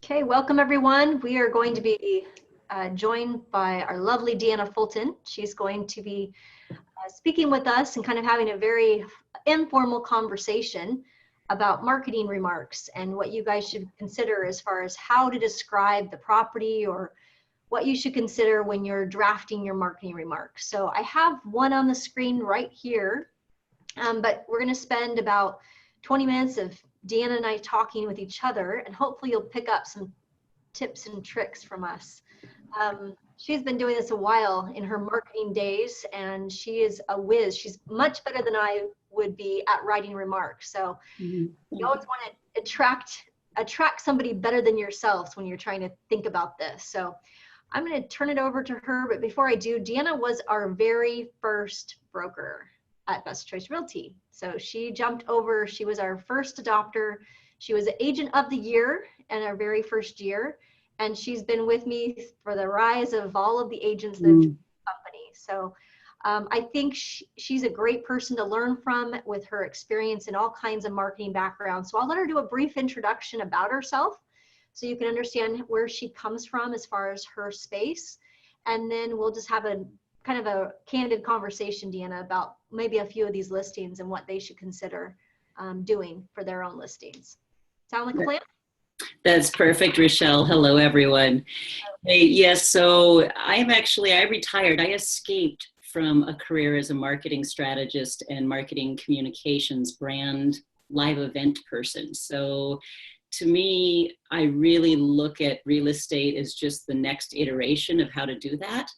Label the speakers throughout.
Speaker 1: Okay, welcome everyone. We are going to be joined by our lovely Deanna Fulton. She's going to be speaking with us and kind of having a very informal conversation about marketing remarks and what you guys should consider as far as how to describe the property or what you should consider when you're drafting your marketing remarks. So I have one on the screen right here, but we're going to spend about 20 minutes of Deanna and I talking with each other, and hopefully you'll pick up some tips and tricks from us. She's been doing this a while in her marketing days, and she is a whiz. She's much better than I would be at writing remarks. So you always want to attract somebody better than yourselves when you're trying to think about this. So I'm going to turn it over to her. But before I do, Deanna was our very first broker at Best Choice Realty. So she jumped over, she was our first adopter. She was the agent of the year in our very first year. And she's been with me for the rise of all of the agents that have joined the company. So I think she's a great person to learn from with her experience in all kinds of marketing backgrounds. So I'll let her do a brief introduction about herself so you can understand where she comes from as far as her space. And then we'll just have a kind of a candid conversation, Deanna, about maybe a few of these listings and what they should consider doing for their own listings. Sound like a plan?
Speaker 2: That's perfect, Rochelle. Hello, everyone. Hey, yes, so I retired. I escaped from a career as a marketing strategist and marketing communications brand live event person. So to me, I really look at real estate as just the next iteration of how to do that,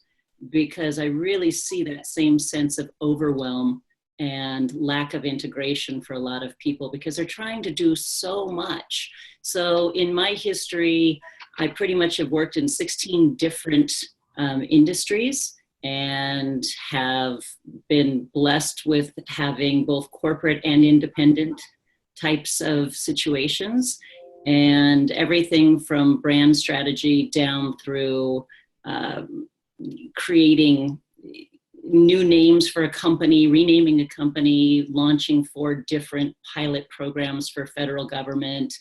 Speaker 2: because I really see that same sense of overwhelm and lack of integration for a lot of people because they're trying to do so much. So in my history, I pretty much have worked in 16 different industries and have been blessed with having both corporate and independent types of situations, and everything from brand strategy down through creating new names for a company, renaming a company, launching 4 different pilot programs for federal government,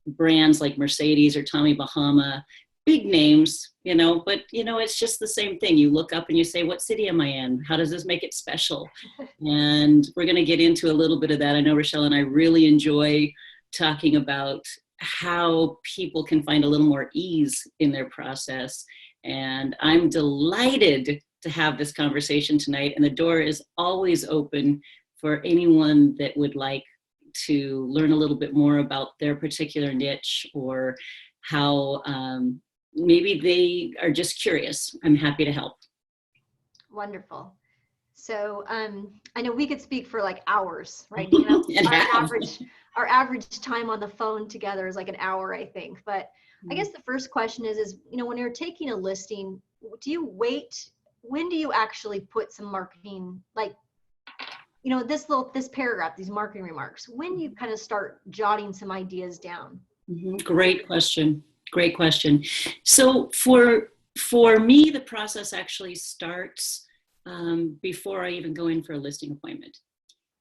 Speaker 2: brands like Mercedes or Tommy Bahama, big names, but it's just the same thing. You look up and you say, what city am I in? How does this make it special? And we're going to get into a little bit of that. I know Rochelle and I really enjoy talking about how people can find a little more ease in their process. And I'm delighted to have this conversation tonight. And the door is always open for anyone that would like to learn a little bit more about their particular niche or how maybe they are just curious. I'm happy to help.
Speaker 1: Wonderful. So I know we could speak for like hours, right? Our average time on the phone together is like an hour, I think. But I guess the first question is, when you're taking a listing, do you wait? When do you actually put some marketing, like, this paragraph, these marketing remarks, when you kind of start jotting some ideas down?
Speaker 2: Great question. Great question. So for me, the process actually starts before I even go in for a listing appointment.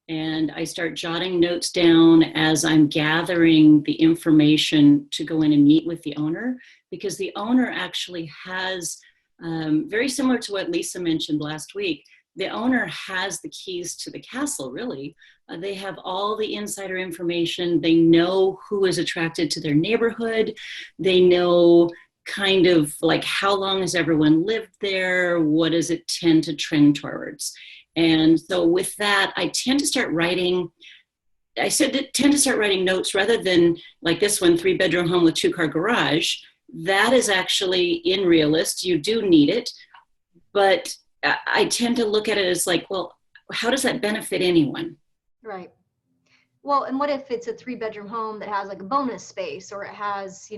Speaker 2: And I start jotting notes down as I'm gathering the information to go in and meet with the owner, because the owner actually has, very similar to what Lisa mentioned last week, the owner has the keys to the castle, really. They have all the insider information. They know who is attracted to their neighborhood. They know kind of like how long has everyone lived there? What does it tend to trend towards? And so with that, I tend to start writing notes rather than like this one, 3-bedroom home with 2-car garage. That is actually in Realist. You do need it. But I tend to look at it as like, well, how does that benefit anyone?
Speaker 1: Right. Well, and what if it's a 3-bedroom home that has like a bonus space, or it has,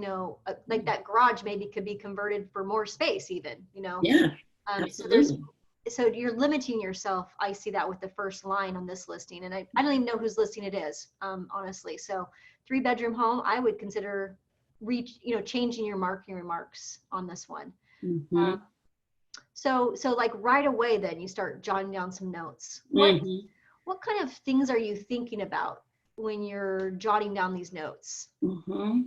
Speaker 1: like that garage maybe could be converted for more space even,
Speaker 2: Yeah, absolutely.
Speaker 1: So you're limiting yourself. I see that with the first line on this listing, and I don't even know whose listing it is, honestly. So 3-bedroom home, I would consider changing your marketing remarks on this one.
Speaker 2: Mm-hmm.
Speaker 1: So like right away, then you start jotting down some notes. What kind of things are you thinking about when you're jotting down these notes?
Speaker 2: Mm-hmm.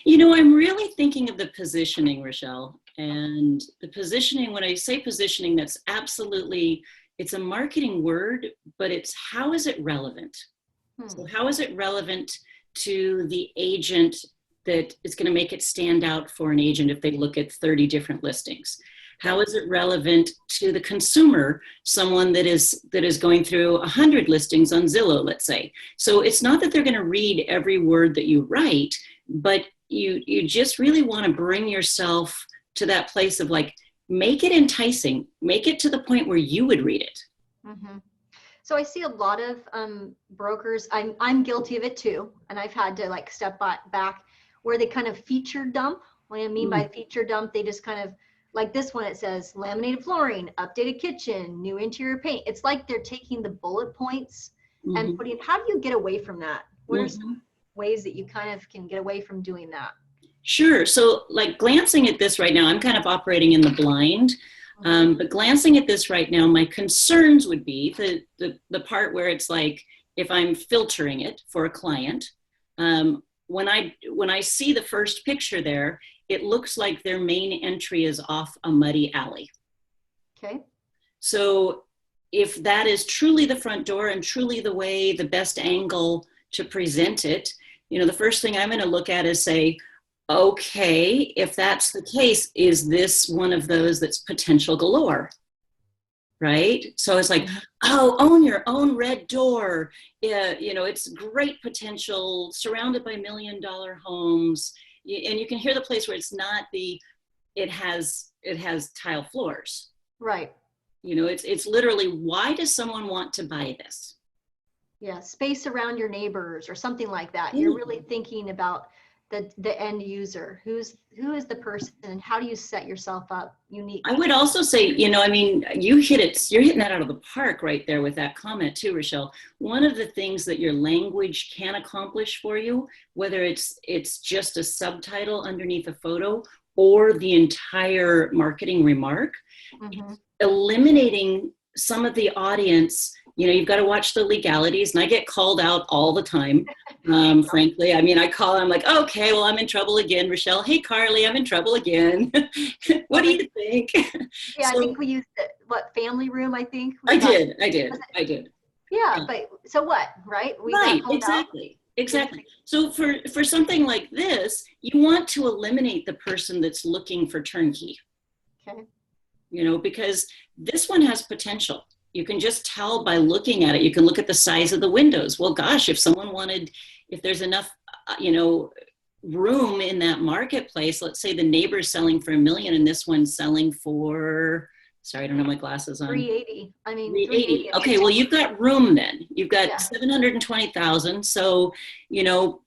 Speaker 2: You know, I'm really thinking of the positioning, Rochelle. And the positioning, when I say positioning, that's absolutely, it's a marketing word, but it's how is it relevant? So how is it relevant to the agent that is going to make it stand out for an agent if they look at 30 different listings? How is it relevant to the consumer, someone that is going through 100 listings on Zillow, let's say? So it's not that they're going to read every word that you write, but you just really want to bring yourself to that place of like, make it enticing, make it to the point where you would read it.
Speaker 1: Mm-hmm. So I see a lot of brokers, I'm guilty of it too. And I've had to like step back where they kind of feature dump. What I mean by feature dump, they just kind of, like this one, it says laminated flooring, updated kitchen, new interior paint. It's like they're taking the bullet points and putting, how do you get away from that? What are some ways that you kind of can get away from doing that?
Speaker 2: Sure. So like glancing at this right now, I'm kind of operating in the blind. But glancing at this right now, my concerns would be the part where it's like, if I'm filtering it for a client, when I see the first picture there, it looks like their main entry is off a muddy alley.
Speaker 1: Okay.
Speaker 2: So if that is truly the front door and truly the way, the best angle to present it, you know, the first thing I'm going to look at is say, okay, if that's the case, is this one of those that's potential galore? Right? So it's like, oh, own your own red door. Yeah, you know, it's great potential, surrounded by $1 million homes. And you can hear the place where it's not it has tile floors.
Speaker 1: Right.
Speaker 2: You know, it's literally, why does someone want to buy this?
Speaker 1: Yeah, space around your neighbors or something like that. You're really thinking about the end user. Who is the person, and how do you set yourself up unique?
Speaker 2: I would also say, you know, I mean, you're hitting that out of the park right there with that comment too, Rochelle. One of the things that your language can accomplish for you, whether it's just a subtitle underneath a photo or the entire marketing remark, eliminating some of the audience. You know, you've got to watch the legalities, and I get called out all the time. Frankly, I mean, I'm like, okay, well, I'm in trouble again, Rochelle. Hey, Carly, I'm in trouble again. What do you think?
Speaker 1: Yeah, so, I think we used family room, I think.
Speaker 2: I did.
Speaker 1: Yeah, but so what, right?
Speaker 2: Right, exactly. So for something like this, you want to eliminate the person that's looking for turnkey.
Speaker 1: Okay.
Speaker 2: You know, because this one has potential. You can just tell by looking at it. You can look at the size of the windows. Well, gosh, if there's enough, you know, room in that marketplace, let's say the neighbor's selling for $1 million and this one's selling for, sorry, I don't have my glasses on.
Speaker 1: 380.
Speaker 2: 380. Okay, well, you've got room then. You've got 720,000. So, you know,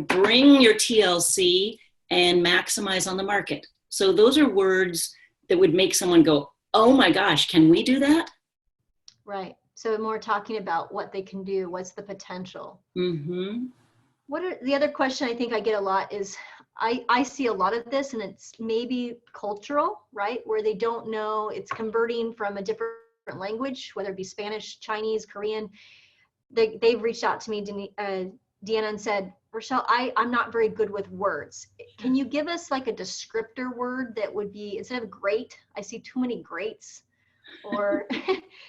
Speaker 2: bring your TLC and maximize on the market. So those are words that would make someone go, oh my gosh, can we do that?
Speaker 1: Right. So more talking about what they can do, what's the potential. What are the other question I think I get a lot is, I see a lot of this, and it's maybe cultural, right? Where they don't know, it's converting from a different language, whether it be Spanish, Chinese, Korean. They've reached out to me, Deanna, and said, Rochelle, I'm not very good with words. Can you give us like a descriptor word that would be, instead of great, I see too many greats. Or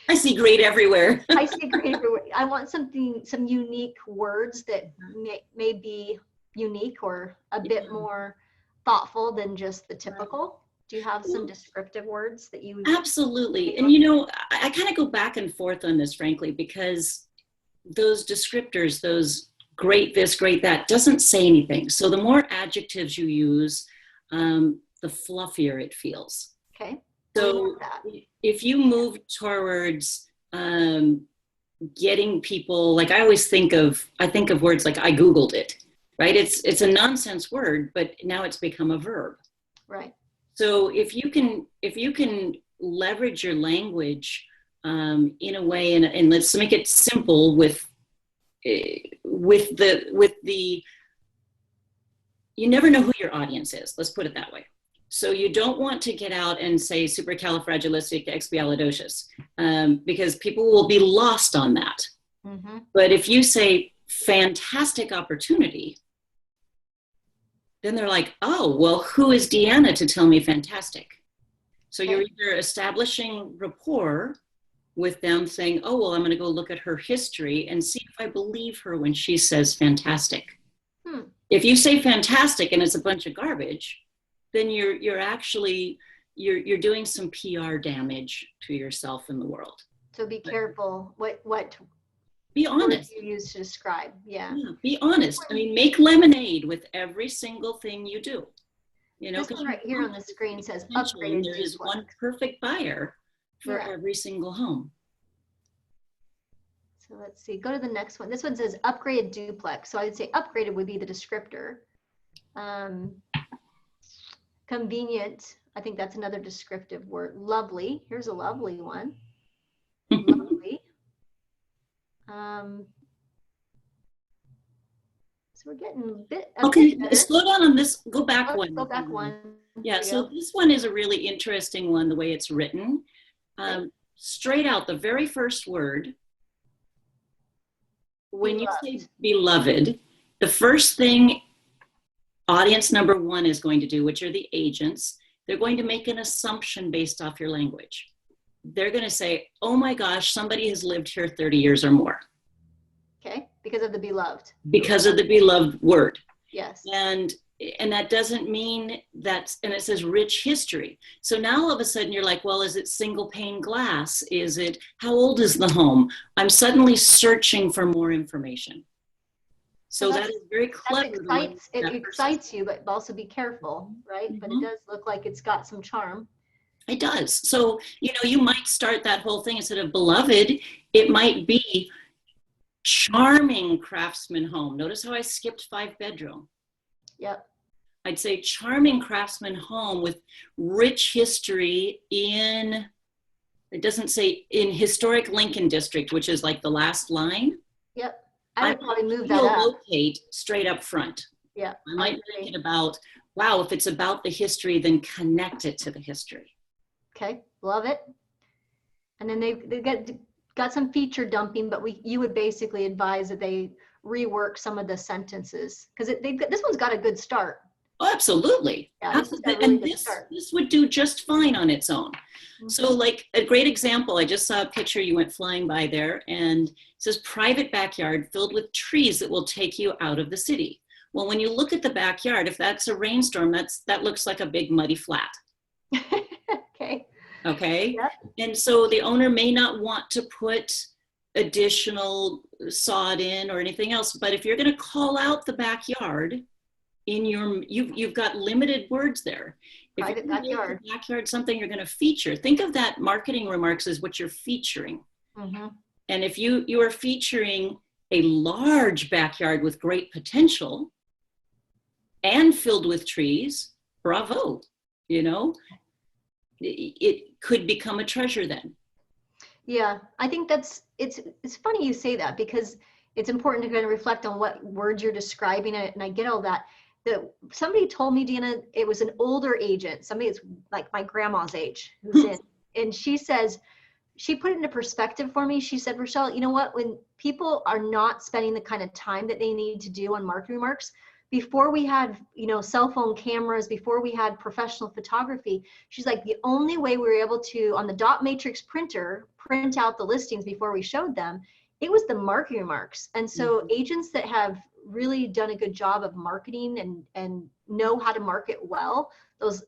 Speaker 2: I see great everywhere.
Speaker 1: I see great everywhere. I want some unique words that may be unique or a bit more thoughtful than just the typical. Do you have some descriptive words that you?
Speaker 2: Absolutely. And you know, I kind of go back and forth on this, frankly, because those descriptors, those great this, great that, doesn't say anything. So the more adjectives you use, the fluffier it feels.
Speaker 1: Okay.
Speaker 2: So if you move towards getting people, like I think of words like I Googled it, right? It's a nonsense word, but now it's become a verb.
Speaker 1: Right. So
Speaker 2: if you can leverage your language in a way, and let's make it simple with the, you never know who your audience is. Let's put it that way. So you don't want to get out and say supercalifragilisticexpialidocious because people will be lost on that. But if you say fantastic opportunity, then they're like, oh, well, who is Deanna to tell me fantastic? So you're either establishing rapport with them saying, oh, well, I'm going to go look at her history and see if I believe her when she says fantastic. If you say fantastic and it's a bunch of garbage, then you're actually, you're doing some PR damage to yourself in the world.
Speaker 1: So be careful what
Speaker 2: be honest
Speaker 1: you use to describe. Yeah,
Speaker 2: be honest. I mean, make lemonade with every single thing you do. You know,
Speaker 1: this one right here on the screen says upgraded.
Speaker 2: There is one perfect buyer for every single home.
Speaker 1: So let's see, go to the next one. This one says upgraded duplex. So I'd say upgraded would be the descriptor. Convenient, I think that's another descriptive word. Lovely, here's a lovely one. Lovely. So we're getting a bit.
Speaker 2: Okay, slow down on this. Go back one.
Speaker 1: Go back one.
Speaker 2: Yeah, so this one is a really interesting one, the way it's written. Straight out, the very first word, when you say beloved, the first thing audience number one is going to do, which are the agents, they're going to make an assumption based off your language. They're going to say, oh my gosh, somebody has lived here 30 years or more.
Speaker 1: Okay, because of the beloved.
Speaker 2: Because of the beloved word.
Speaker 1: Yes.
Speaker 2: And that doesn't mean that's, and it says rich history. So now all of a sudden you're like, well, is it single pane glass? Is it, how old is the home? I'm suddenly searching for more information. So that is very clever.
Speaker 1: It excites you, but also be careful, right? Mm-hmm. But it does look like it's got some charm.
Speaker 2: It does. So, you know, you might start that whole thing instead of beloved, it might be charming craftsman home. Notice how I skipped 5-bedroom.
Speaker 1: Yep.
Speaker 2: I'd say charming craftsman home with rich history in, it doesn't say in historic Lincoln district, which is like the last line.
Speaker 1: Yep. I would probably move that up.
Speaker 2: Locate straight up front.
Speaker 1: Yeah.
Speaker 2: I might make it about, wow, if it's about the history, then connect it to the history.
Speaker 1: Okay, love it. And then they got some feature dumping, but you would basically advise that they rework some of the sentences because this one's got a good start.
Speaker 2: Oh, absolutely.
Speaker 1: Yeah,
Speaker 2: this would do just fine on its own. Mm-hmm. So like a great example, I just saw a picture, you went flying by there, and it says private backyard filled with trees that will take you out of the city. Well, when you look at the backyard, if that's a rainstorm, that looks like a big muddy flat. Okay. Yep. And so the owner may not want to put additional sod in or anything else, but if you're going to call out the backyard in you've got limited words there. If you're going to make the backyard something you're going to feature, think of that marketing remarks as what you're featuring. Mm-hmm. And if you are featuring a large backyard with great potential and filled with trees, bravo, you know. It could become a treasure then.
Speaker 1: Yeah, I think it's funny you say that because it's important to kind of reflect on what words you're describing it, and I get all that. Somebody told me, Deanna, it was an older agent, somebody that's like my grandma's age, who's in, and she says, she put it into perspective for me. She said, Rochelle, you know what, when people are not spending the kind of time that they need to do on marketing remarks, before we had, cell phone cameras, before we had professional photography, she's like, the only way we were able to, on the dot matrix printer, print out the listings before we showed them, it was the marketing remarks. And so agents that have really done a good job of marketing and know how to market well, those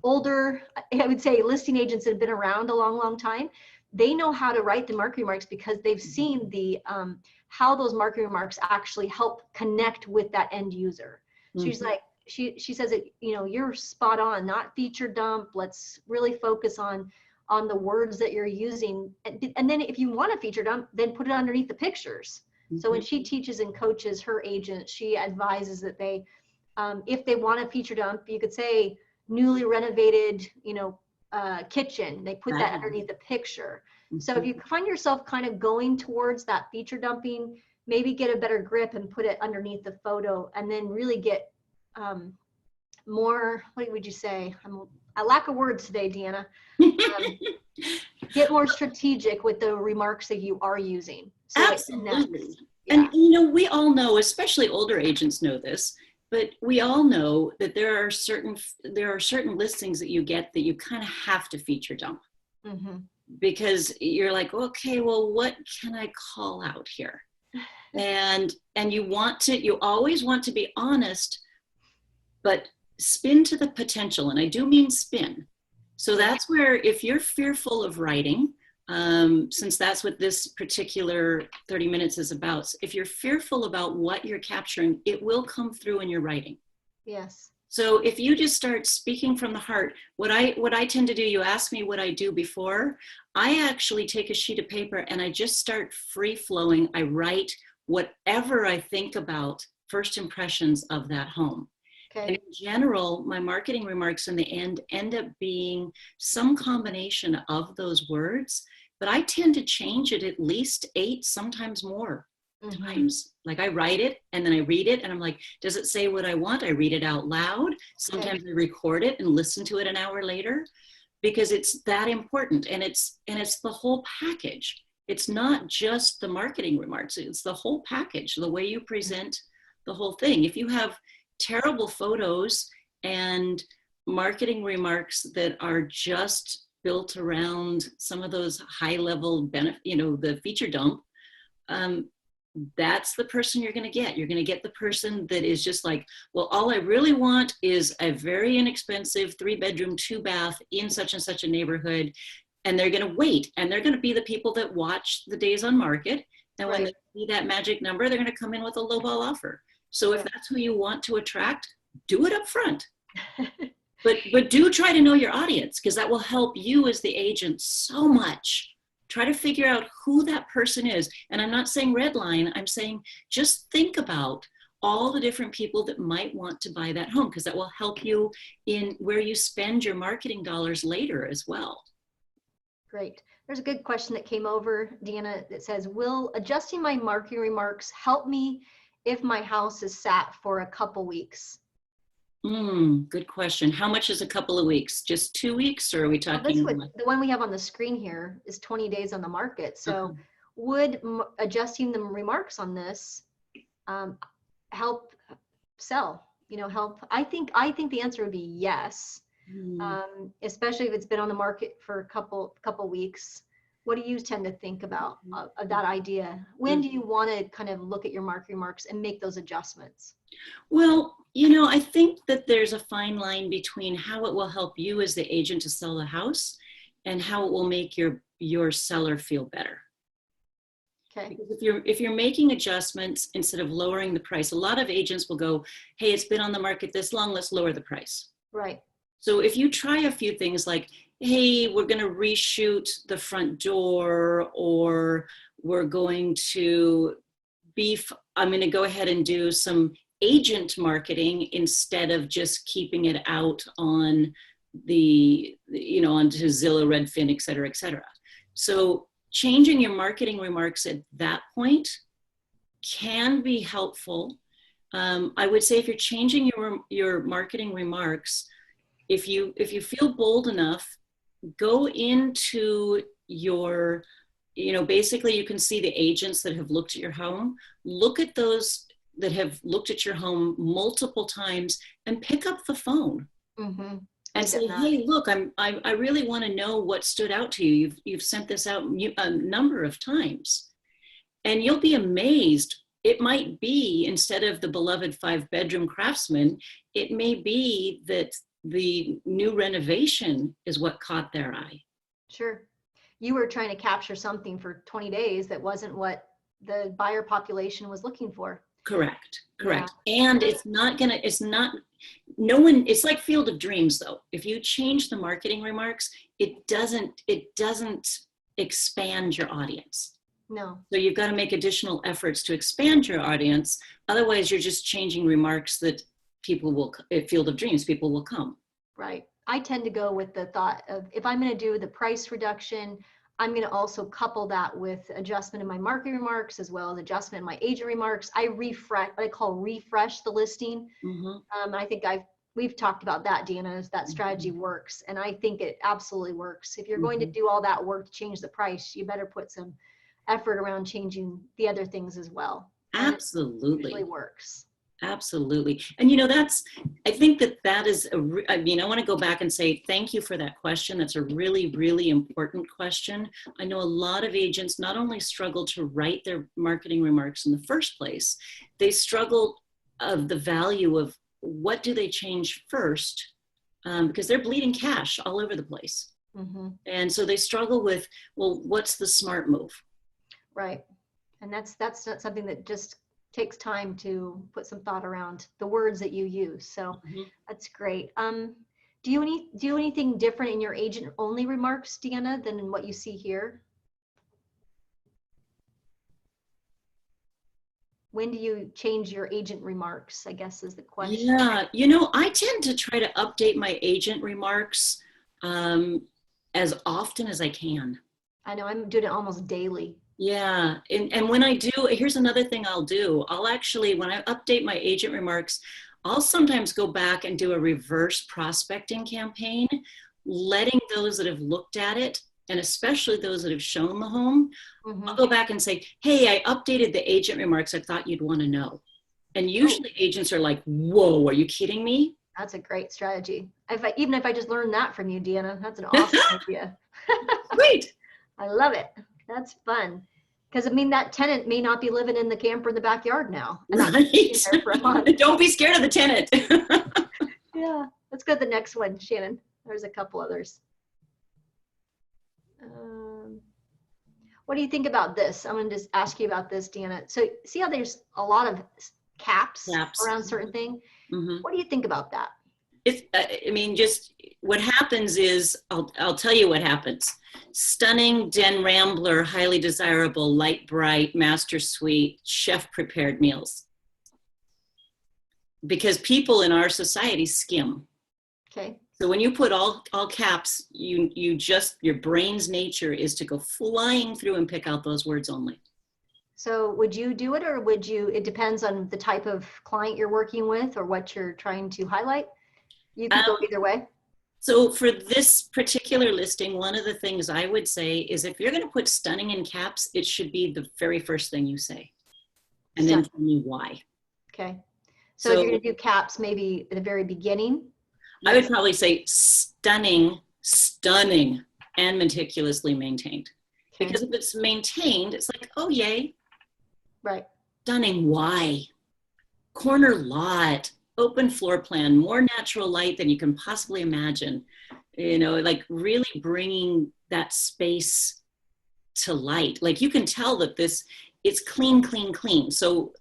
Speaker 1: older, I would say listing agents that have been around a long, long time, they know how to write the marketing remarks because they've seen the how those marketing remarks actually help connect with that end user. She's like, she says that, you're spot on, not feature dump. Let's really focus on the words that you're using. And then if you want to feature dump, then put it underneath the pictures. So when she teaches and coaches her agents, she advises that they, if they want to feature dump, you could say newly renovated, kitchen. They put that underneath the picture. So if you find yourself kind of going towards that feature dumping, maybe get a better grip and put it underneath the photo, and then really get more, what would you say? I lack of words today, Deanna. Get more strategic with the remarks that you are using. So
Speaker 2: absolutely.
Speaker 1: Yeah.
Speaker 2: And we all know, especially older agents know this, but we all know that there are certain listings that you get that you kind of have to feature dump, because you're like, okay, well, what can I call out here? And you always want to be honest, but spin to the potential. And I do mean spin. So that's where, if you're fearful of writing, since that's what this particular 30 minutes is about, if you're fearful about what you're capturing, it will come through in your writing.
Speaker 1: Yes.
Speaker 2: So if you just start speaking from the heart, what I tend to do, you asked me what I do before, I actually take a sheet of paper and I just start free flowing. I write whatever I think about first impressions of that home.
Speaker 1: Okay.
Speaker 2: And in general, my marketing remarks in the end up being some combination of those words, but I tend to change it at least 8, sometimes more times. Like I write it and then I read it and I'm like, does it say what I want? I read it out loud. Sometimes I record it and listen to it an hour later, because it's that important. And it's the whole package. It's not just the marketing remarks. It's the whole package, the way you present the whole thing. If you have terrible photos and marketing remarks that are just built around some of those high level benefit, the feature dump, that's the person you're going to get. You're going to get the person that is just like, well, all I really want is a very inexpensive 3-bedroom, 2-bath in such and such a neighborhood. And they're going to wait, and they're going to be the people that watch the days on market. And when they see that magic number, they're going to come in with a lowball offer. So if that's who you want to attract, do it up front. but do try to know your audience, because that will help you as the agent so much. Try to figure out who that person is. And I'm not saying red line, I'm saying just think about all the different people that might want to buy that home, because that will help you in where you spend your marketing dollars later as well.
Speaker 1: Great. There's a good question that came over, Deanna, that says, will adjusting my marketing remarks help me if my house is sat for a couple weeks?
Speaker 2: Good question. How much is a couple of weeks? Just 2 weeks, or are we talking?
Speaker 1: The one we have on the screen here is 20 days on the market. So would adjusting the remarks on this help sell? Help? I think the answer would be yes. Especially if it's been on the market for a couple weeks. What do you tend to think about of that idea? When do you want to kind of look at your marketing remarks and make those adjustments?
Speaker 2: Well, I think that there's a fine line between how it will help you as the agent to sell the house and how it will make your seller feel better.
Speaker 1: Okay.
Speaker 2: Because if you're making adjustments instead of lowering the price, a lot of agents will go, hey, it's been on the market this long, let's lower the price.
Speaker 1: Right.
Speaker 2: So if you try a few things like, hey, we're going to reshoot the front door, or we're going to I'm going to go ahead and do some agent marketing instead of just keeping it out on onto Zillow, Redfin, et cetera, et cetera. So changing your marketing remarks at that point can be helpful. I would say if you're changing your marketing remarks, if you feel bold enough, go into your, basically you can see the agents that have looked at your home, look at those that have looked at your home multiple times and pick up the phone and say, hey, look, I really want to know what stood out to you. You've sent this out a number of times, and you'll be amazed. It might be, instead of the beloved 5-bedroom craftsman, it may be that the new renovation is what caught their eye.
Speaker 1: Sure. You were trying to capture something for 20 days that wasn't what the buyer population was looking for.
Speaker 2: Correct. Yeah. And it's like Field of Dreams though. If you change the marketing remarks, it doesn't expand your audience.
Speaker 1: No.
Speaker 2: So you've got to make additional efforts to expand your audience. Otherwise, you're just changing remarks that Field of Dreams, people will come.
Speaker 1: Right. I tend to go with the thought of, if I'm going to do the price reduction, I'm going to also couple that with adjustment in my marketing remarks, as well as adjustment in my agent remarks. I refresh, what I call refresh the listing. I think we've talked about that, Deanna, that strategy works. And I think it absolutely works. If you're going to do all that work to change the price, you better put some effort around changing the other things as well. And it
Speaker 2: Absolutely.
Speaker 1: usually works.
Speaker 2: Absolutely. And you know, I think that is, I mean, I want to go back and say thank you for that question. That's a really, really important question. I know a lot of agents not only struggle to write their marketing remarks in the first place, they struggle of the value of what do they change first, because they're bleeding cash all over the place.
Speaker 1: Mm-hmm.
Speaker 2: And so they struggle with, well, what's the smart move?
Speaker 1: Right. And that's not something that just takes time to put some thought around the words that you use. So that's great. Do you do anything different in your agent only remarks, Deanna, than in what you see here? When do you change your agent remarks, I guess is the question.
Speaker 2: Yeah, you know, I tend to try to update my agent remarks as often as I can.
Speaker 1: I know I'm doing it almost daily.
Speaker 2: Yeah, and when I do, here's another thing I'll do. I'll actually, when I update my agent remarks, I'll sometimes go back and do a reverse prospecting campaign, letting those that have looked at it, and especially those that have shown the home, I'll go back and say, hey, I updated the agent remarks. I thought you'd want to know. And usually agents are like, whoa, are you kidding me?
Speaker 1: That's a great strategy. Even if I just learned that from you, Deanna, that's an awesome idea.
Speaker 2: Great.
Speaker 1: I love it. That's fun. Because I mean, that tenant may not be living in the camper in the backyard now.
Speaker 2: Right.
Speaker 1: There for a month.
Speaker 2: Don't be scared of the tenant.
Speaker 1: Yeah. Let's go to the next one, Shannon. There's a couple others. What do you think about this? I'm going to just ask you about this, Deanna. So see how there's a lot of caps around certain things? What do you think about that?
Speaker 2: I mean, just what happens is, I'll tell you what happens. Stunning, den rambler, highly desirable, light bright, master suite, chef prepared meals. Because people in our society skim.
Speaker 1: Okay.
Speaker 2: So when you put all caps, your brain's nature is to go flying through and pick out those words only.
Speaker 1: So would you do it, or would you, it depends on the type of client you're working with or what you're trying to highlight? You can go either way.
Speaker 2: So for this particular listing, one of the things I would say is if you're going to put stunning in caps, it should be the very first thing you say. And then tell me why.
Speaker 1: Okay. So if you're going to do caps, maybe at the very beginning.
Speaker 2: I would probably say stunning, stunning, and meticulously maintained. Okay. Because if it's maintained, it's like, oh, yay.
Speaker 1: Right.
Speaker 2: Stunning, why? Corner lot, open floor plan, more natural light than you can possibly imagine. You know, like really bringing that space to light. Like you can tell that it's clean, clean, clean. So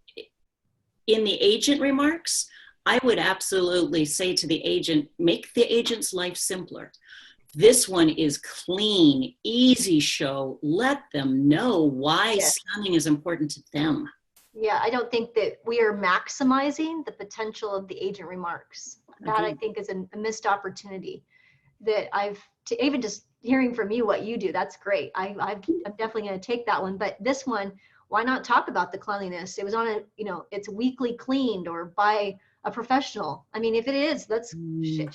Speaker 2: in the agent remarks, I would absolutely say to the agent, make the agent's life simpler. This one is clean, easy show. Let them know why stunning is important to them.
Speaker 1: Yeah, I don't think that we are maximizing the potential of the agent remarks. That I think is a missed opportunity that even just hearing from you what you do, that's great. I'm definitely going to take that one. But this one, why not talk about the cleanliness? It was on it's weekly cleaned or by a professional. I mean, if it is, let's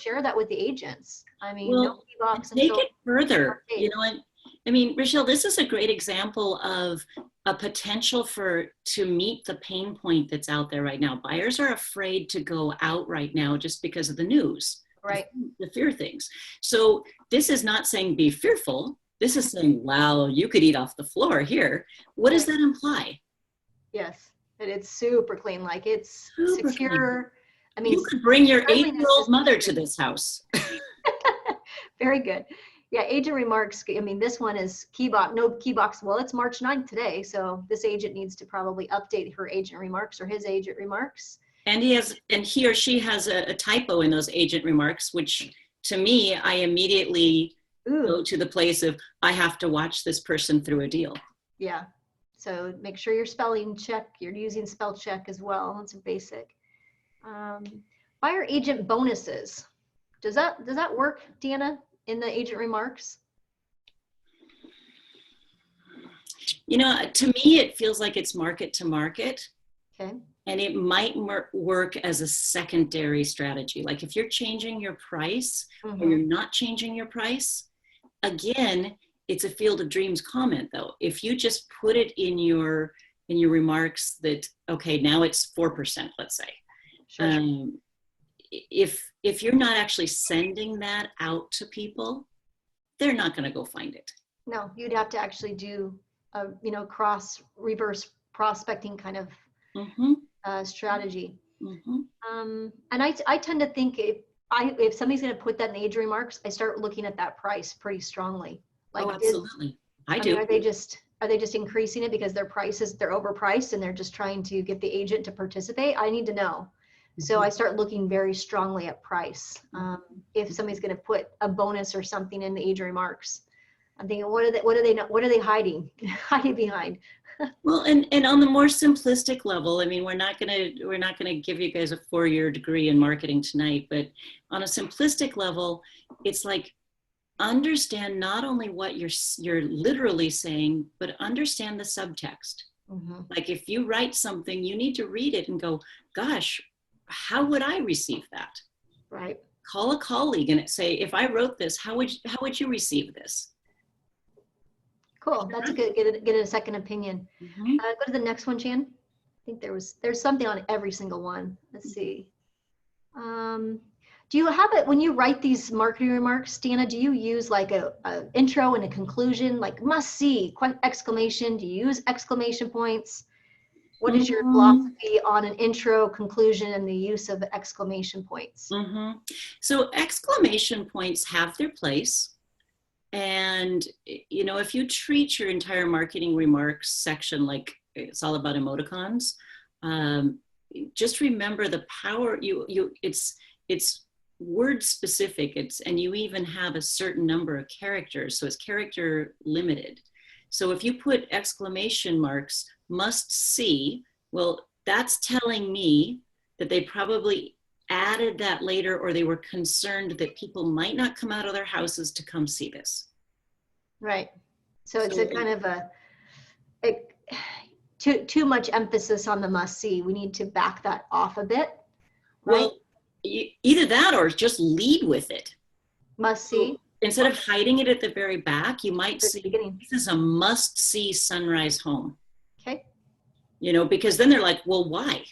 Speaker 1: share that with the agents. I mean,
Speaker 2: well,
Speaker 1: no key box
Speaker 2: take it further. You know what? I mean, Rochelle, this is a great example of a potential to meet the pain point that's out there right now. Buyers are afraid to go out right now just because of the news,
Speaker 1: right?
Speaker 2: The fear things. So this is not saying be fearful. This is saying, wow, you could eat off the floor here. What does that imply?
Speaker 1: Yes, that it's super clean, like it's super secure. Clean. I mean,
Speaker 2: you could bring your 8-year-old mother to this house.
Speaker 1: Very good. Yeah, agent remarks. I mean, this one is no key box. Well, it's March 9th today, so this agent needs to probably update her agent remarks or his agent remarks.
Speaker 2: And he or she has a typo in those agent remarks, which to me, I immediately go to the place of, I have to watch this person through a deal.
Speaker 1: Yeah. So make sure you're you're using spell check as well. That's a basic. Buyer agent bonuses. Does that work, Deanna, in the agent remarks?
Speaker 2: You know, to me, it feels like it's market to market.
Speaker 1: Okay.
Speaker 2: And it might work as a secondary strategy. Like if you're changing your price or you're not changing your price, again, it's a field of dreams comment though. If you just put it in your in your remarks that, okay, now it's 4%, let's say.
Speaker 1: Sure.
Speaker 2: If you're not actually sending that out to people, they're not going to go find it.
Speaker 1: No, you'd have to actually do a, reverse prospecting kind of strategy. And I tend to think if somebody's going to put that in the age remarks, I start looking at that price pretty strongly. Like,
Speaker 2: absolutely. I do.
Speaker 1: Mean, are they just increasing it because they're overpriced and they're just trying to get the agent to participate? I need to know. So I start looking very strongly at price. If somebody's going to put a bonus or something in the age remarks, I'm thinking, what are they hiding behind?
Speaker 2: Well, and on the more simplistic level, I mean, we're not gonna give you guys a 4-year degree in marketing tonight, but on a simplistic level, it's like, understand not only what you're literally saying, but understand the subtext. Like, if you write something, you need to read it and go, gosh, how would I receive that?
Speaker 1: Right.
Speaker 2: Call a colleague and say, if I wrote this, how would you receive this?
Speaker 1: Cool. That's a good, get a second opinion. Go to the next one, Jan. I think there's something on every single one. Let's see. Do you have it when you write these marketing remarks, Deanna? Do you use like a intro and a conclusion, like must see, exclamation? Do you use exclamation points? What is your philosophy on an intro, conclusion, and the use of exclamation points?
Speaker 2: So exclamation points have their place. And, if you treat your entire marketing remarks section like it's all about emoticons, just remember the power. It's word specific. And you even have a certain number of characters, so it's character limited. So if you put exclamation marks, must see, well, that's telling me that they probably added that later, or they were concerned that people might not come out of their houses to come see this.
Speaker 1: Right. So it's a kind of too much emphasis on the must see. We need to back that off a bit. Right?
Speaker 2: Well, either that or just lead with it.
Speaker 1: Must see.
Speaker 2: So instead of hiding it at the very back, you might say, this is a must see sunrise home.
Speaker 1: Okay.
Speaker 2: Because then they're like, well, why?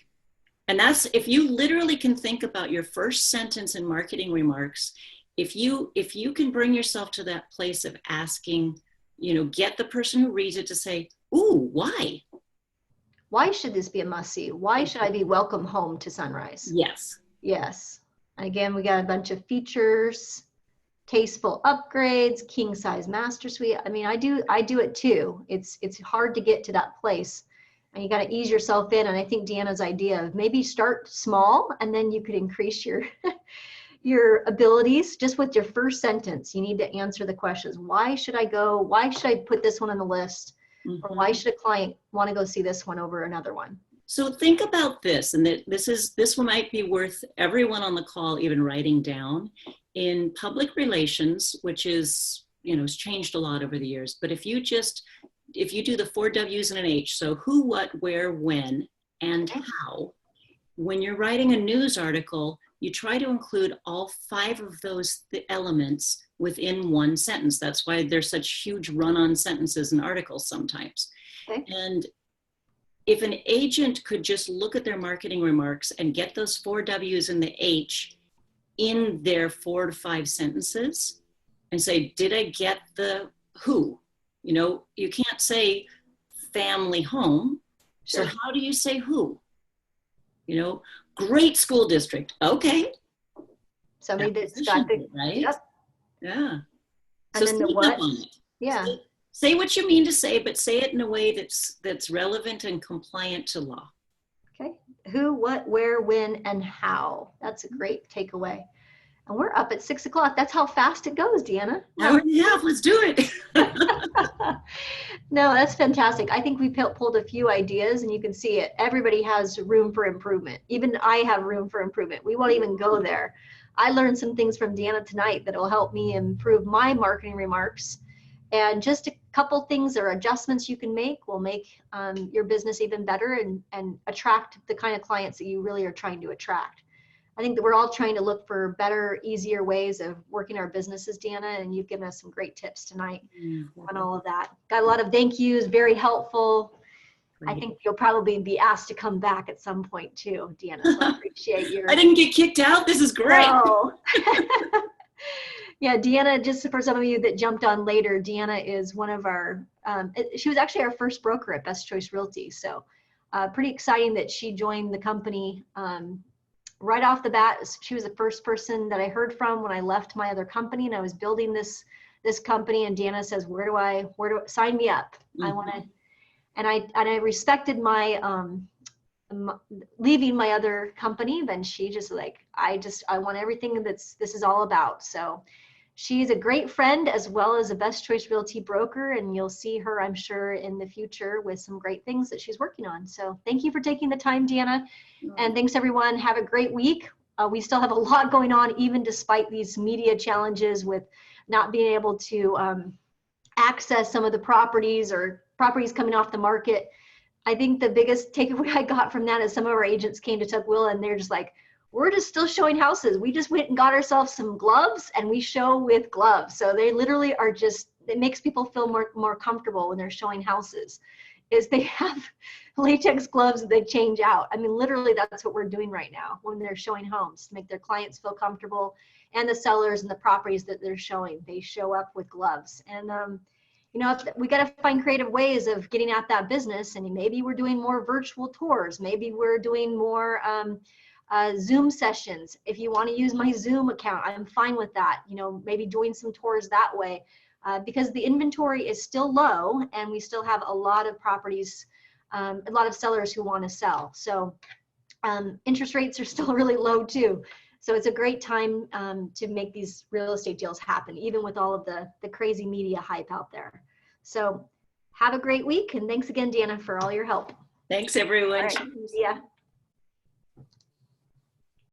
Speaker 2: And that's, if you literally can think about your first sentence in marketing remarks, if you can bring yourself to that place of asking, get the person who reads it to say, ooh, why?
Speaker 1: Why should this be a must-see? Why should I be welcome home to sunrise?
Speaker 2: Yes.
Speaker 1: Yes. And again, we got a bunch of features, tasteful upgrades, king size master suite. I mean, I do it too. It's hard to get to that place. And you got to ease yourself in. And I think Deanna's idea of maybe start small and then you could increase your your abilities just with your first sentence. You need to answer the questions. Why should I go? Why should I put this one on the list? Or why should a client want to go see this one over another one?
Speaker 2: So think about this, and this one might be worth everyone on the call even writing down. In public relations, which is, has changed a lot over the years, but if you do the 4 W's and an H, so who, what, where, when, and how, when you're writing a news article, you try to include all 5 of those elements within one sentence. That's why there's such huge run-on sentences in articles sometimes. Okay. And if an agent could just look at their marketing remarks and get those 4 W's and the H in their 4 to 5 sentences and say, did I get the who? You can't say family home. Sure. So how do you say who? Great school district. Okay.
Speaker 1: Somebody that's got the,
Speaker 2: right?
Speaker 1: Yep.
Speaker 2: Yeah.
Speaker 1: And
Speaker 2: so
Speaker 1: then the what?
Speaker 2: Yeah. Say what you mean to say, but say it in a way that's relevant and compliant to law.
Speaker 1: Okay. Who, what, where, when, and how. That's a great takeaway. And we're up at 6 o'clock. That's how fast it goes, Deanna.
Speaker 2: Oh, yeah, let's do it.
Speaker 1: No, that's fantastic. I think we pulled a few ideas and you can see it. Everybody has room for improvement. Even I have room for improvement. We won't even go there. I learned some things from Deanna tonight that will help me improve my marketing remarks. And just a couple things or adjustments you can make will make your business even better and attract the kind of clients that you really are trying to attract. I think that we're all trying to look for better, easier ways of working our businesses, Deanna, and you've given us some great tips tonight on all of that. Got a lot of thank yous, very helpful. I
Speaker 2: Great.
Speaker 1: think you'll probably be asked to come back at some point too, Deanna. So I appreciate your.
Speaker 2: I didn't get kicked out. This is great.
Speaker 1: No. Yeah, Deanna, just for some of you that jumped on later, Deanna is one of our, she was actually our first broker at Best Choice Realty. So pretty exciting that she joined the company right off the bat. She was the first person that I heard from when I left my other company and I was building this company. And Deanna says, where do sign me up? I want to, and I respected my, leaving my other company. Then she just like, I want everything this is all about. So she's a great friend as well as a Best Choice Realty broker, and you'll see her, I'm sure, in the future with some great things that she's working on. So thank you for taking the time, Deanna, and thanks everyone. Have a great week. We still have a lot going on, even despite these media challenges with not being able to access some of the properties or properties coming off the market. I think the biggest takeaway I got from that is some of our agents came to Tukwila and they're just like, we're just still showing houses. We just went and got ourselves some gloves and we show with gloves. So they literally are just, it makes people feel more comfortable when they're showing houses, is they have latex gloves that they change out. I mean, literally that's what we're doing right now when they're showing homes to make their clients feel comfortable, and the sellers and the properties that they're showing, they show up with gloves. And you know, we got to find creative ways of getting at that business. And maybe we're doing more virtual tours. Maybe we're doing more Zoom sessions. If you want to use my Zoom account, I'm fine with that. You know, maybe doing some tours that way because the inventory is still low and we still have a lot of properties, a lot of sellers who want to sell. So interest rates are still really low too. So it's a great time to make these real estate deals happen, even with all of the crazy media hype out there. So have a great week. And thanks again, Deanna, for all your help.
Speaker 2: Thanks, everyone.
Speaker 1: All right. See ya.